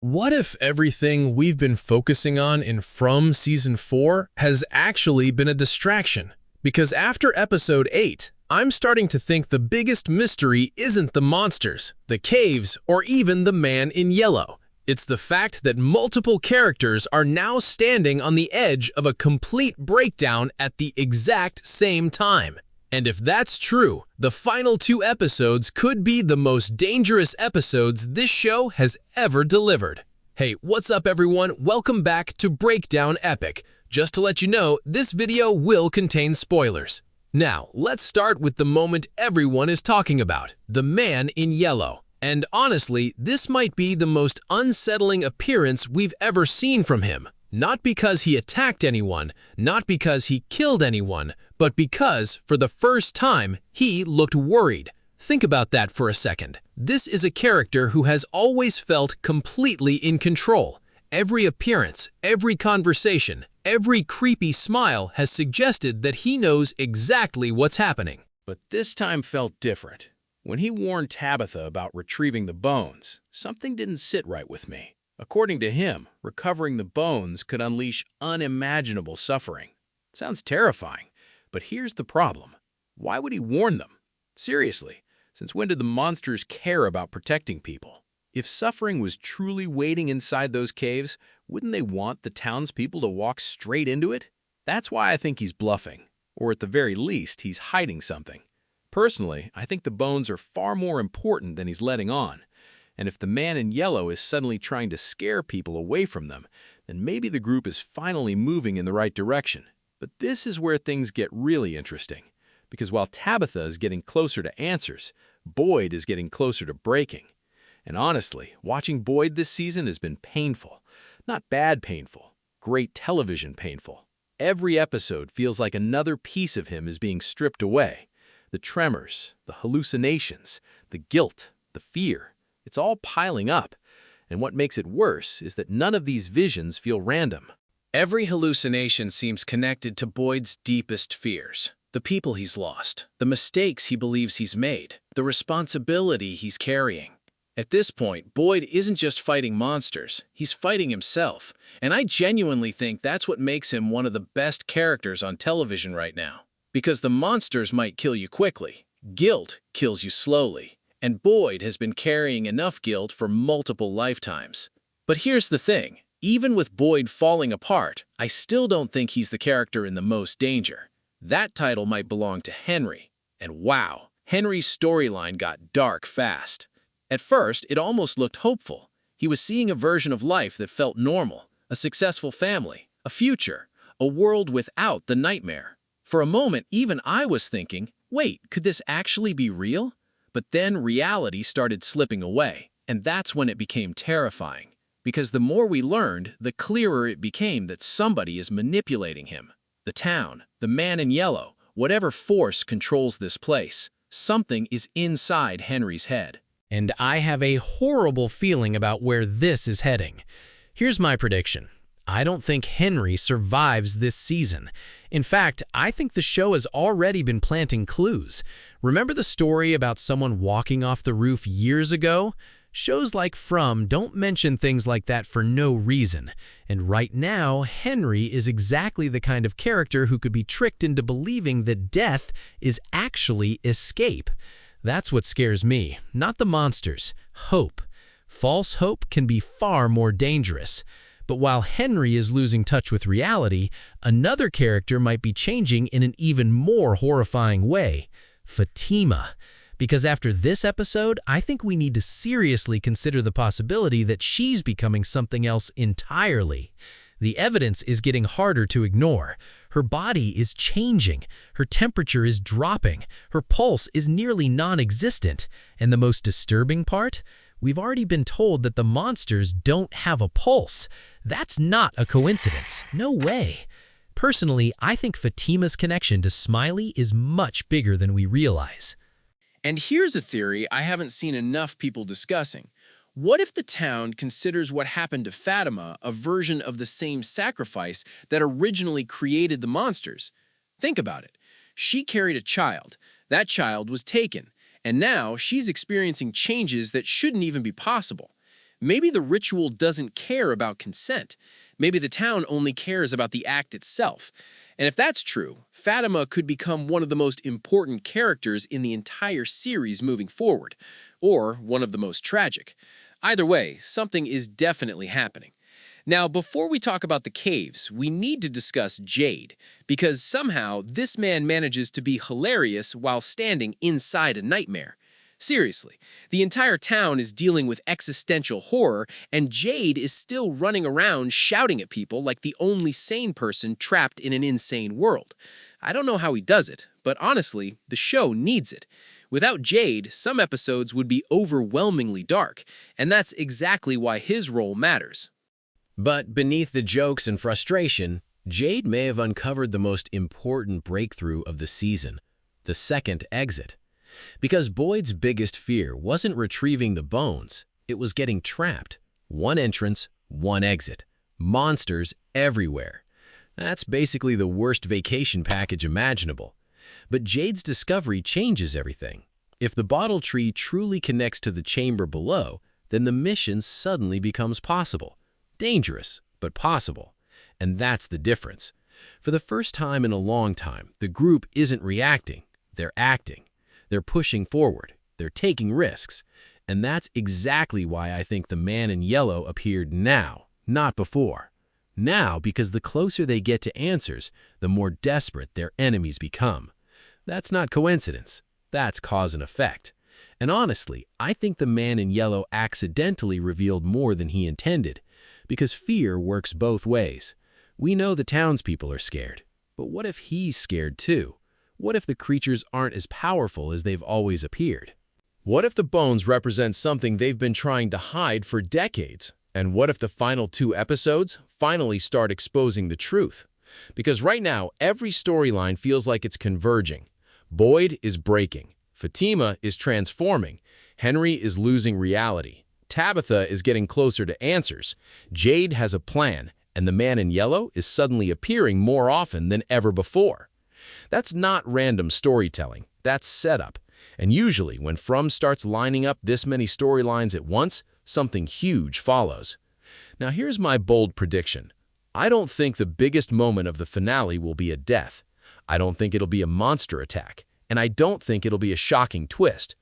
What if everything we've been focusing on in From Season 4 has actually been a distraction? Because after Episode 8, I'm starting to think the biggest mystery isn't the monsters, the caves, or even the man in yellow. It's the fact that multiple characters are now standing on the edge of a complete breakdown at the exact same time. And if that's true, the final 2 episodes could be the most dangerous episodes this show has ever delivered. Hey, what's up everyone? Welcome back to Breakdown Epic. Just to let you know, this video will contain spoilers. Now, let's start with the moment everyone is talking about, the man in yellow. And honestly, this might be the most unsettling appearance we've ever seen from him. Not because he attacked anyone, not because he killed anyone, but because, for the first time, he looked worried. Think about that for a second. This is a character who has always felt completely in control. Every appearance, every conversation, every creepy smile has suggested that he knows exactly what's happening. But this time felt different. When he warned Tabitha about retrieving the bones, something didn't sit right with me. According to him, recovering the bones could unleash unimaginable suffering. Sounds terrifying, but here's the problem. Why would he warn them? Seriously, since when did the monsters care about protecting people? If suffering was truly waiting inside those caves, wouldn't they want the townspeople to walk straight into it? That's why I think he's bluffing, or at the very least, he's hiding something. Personally, I think the bones are far more important than he's letting on. And if the man in yellow is suddenly trying to scare people away from them, then maybe the group is finally moving in the right direction. But this is where things get really interesting. Because while Tabitha is getting closer to answers, Boyd is getting closer to breaking. And honestly, watching Boyd this season has been painful. Not bad painful, great television painful. Every episode feels like another piece of him is being stripped away. The tremors, the hallucinations, the guilt, the fear. It's all piling up, and what makes it worse is that none of these visions feel random. Every hallucination seems connected to Boyd's deepest fears. The people he's lost, the mistakes he believes he's made, the responsibility he's carrying. At this point, Boyd isn't just fighting monsters, he's fighting himself. And I genuinely think that's what makes him one of the best characters on television right now. Because the monsters might kill you quickly, guilt kills you slowly. And Boyd has been carrying enough guilt for multiple lifetimes. But here's the thing, even with Boyd falling apart, I still don't think he's the character in the most danger. That title might belong to Henry. And wow, Henry's storyline got dark fast. At first, it almost looked hopeful. He was seeing a version of life that felt normal, a successful family, a future, a world without the nightmare. For a moment, even I was thinking, wait, could this actually be real? But then reality started slipping away, and that's when it became terrifying. Because the more we learned, the clearer it became that somebody is manipulating him. The town, the man in yellow, whatever force controls this place, something is inside Henry's head. And I have a horrible feeling about where this is heading. Here's my prediction. I don't think Henry survives this season. In fact, I think the show has already been planting clues. Remember the story about someone walking off the roof years ago? Shows like From don't mention things like that for no reason. And right now, Henry is exactly the kind of character who could be tricked into believing that death is actually escape. That's what scares me, not the monsters. Hope. False hope can be far more dangerous. But while Henry is losing touch with reality, another character might be changing in an even more horrifying way. Fatima. Because after this episode, I think we need to seriously consider the possibility that she's becoming something else entirely. The evidence is getting harder to ignore. Her body is changing. Her temperature is dropping. Her pulse is nearly non-existent. And the most disturbing part? We've already been told that the monsters don't have a pulse. That's not a coincidence. No way. Personally, I think Fatima's connection to Smiley is much bigger than we realize. And here's a theory I haven't seen enough people discussing. What if the town considers what happened to Fatima a version of the same sacrifice that originally created the monsters? Think about it. She carried a child. That child was taken. And now she's experiencing changes that shouldn't even be possible. Maybe the ritual doesn't care about consent. Maybe the town only cares about the act itself. And if that's true, Fatima could become one of the most important characters in the entire series moving forward, or one of the most tragic. Either way, something is definitely happening. Now, before we talk about the caves, we need to discuss Jade, because somehow this man manages to be hilarious while standing inside a nightmare. Seriously, the entire town is dealing with existential horror, and Jade is still running around shouting at people like the only sane person trapped in an insane world. I don't know how he does it, but honestly, the show needs it. Without Jade, some episodes would be overwhelmingly dark, and that's exactly why his role matters. But beneath the jokes and frustration, Jade may have uncovered the most important breakthrough of the season, the second exit. Because Boyd's biggest fear wasn't retrieving the bones, it was getting trapped. One entrance, one exit. Monsters everywhere. That's basically the worst vacation package imaginable. But Jade's discovery changes everything. If the bottle tree truly connects to the chamber below, then the mission suddenly becomes possible. Dangerous, but possible. And that's the difference. For the first time in a long time, the group isn't reacting, they're acting. They're pushing forward, they're taking risks. And that's exactly why I think the man in yellow appeared now, not before. Now, because the closer they get to answers, the more desperate their enemies become. That's not coincidence, that's cause and effect. And honestly, I think the man in yellow accidentally revealed more than he intended. Because fear works both ways. We know the townspeople are scared, but what if he's scared too? What if the creatures aren't as powerful as they've always appeared? What if the bones represent something they've been trying to hide for decades? And what if the final 2 episodes finally start exposing the truth? Because right now, every storyline feels like it's converging. Boyd is breaking. Fatima is transforming. Henry is losing reality. Tabitha is getting closer to answers. Jade has a plan, and the man in yellow is suddenly appearing more often than ever before. That's not random storytelling, that's setup. And usually, when From starts lining up this many storylines at once, something huge follows. Now here's my bold prediction. I don't think the biggest moment of the finale will be a death. I don't think it'll be a monster attack. And I don't think it'll be a shocking twist.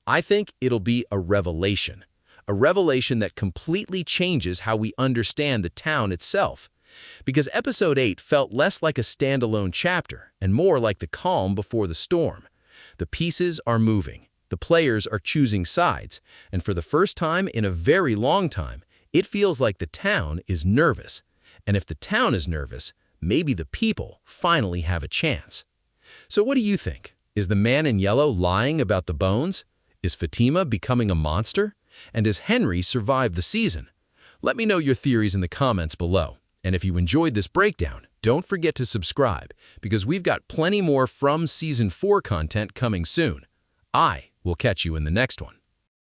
I think it'll be a revelation. A revelation that completely changes how we understand the town itself. Because Episode 8 felt less like a standalone chapter and more like the calm before the storm. The pieces are moving, the players are choosing sides, and for the first time in a very long time, it feels like the town is nervous. And if the town is nervous, maybe the people finally have a chance. So what do you think? Is the man in yellow lying about the bones? Is Fatima becoming a monster? And does Henry survive the season? Let me know your theories in the comments below. And if you enjoyed this breakdown, don't forget to subscribe, because we've got plenty more From Season 4 content coming soon. I will catch you in the next one.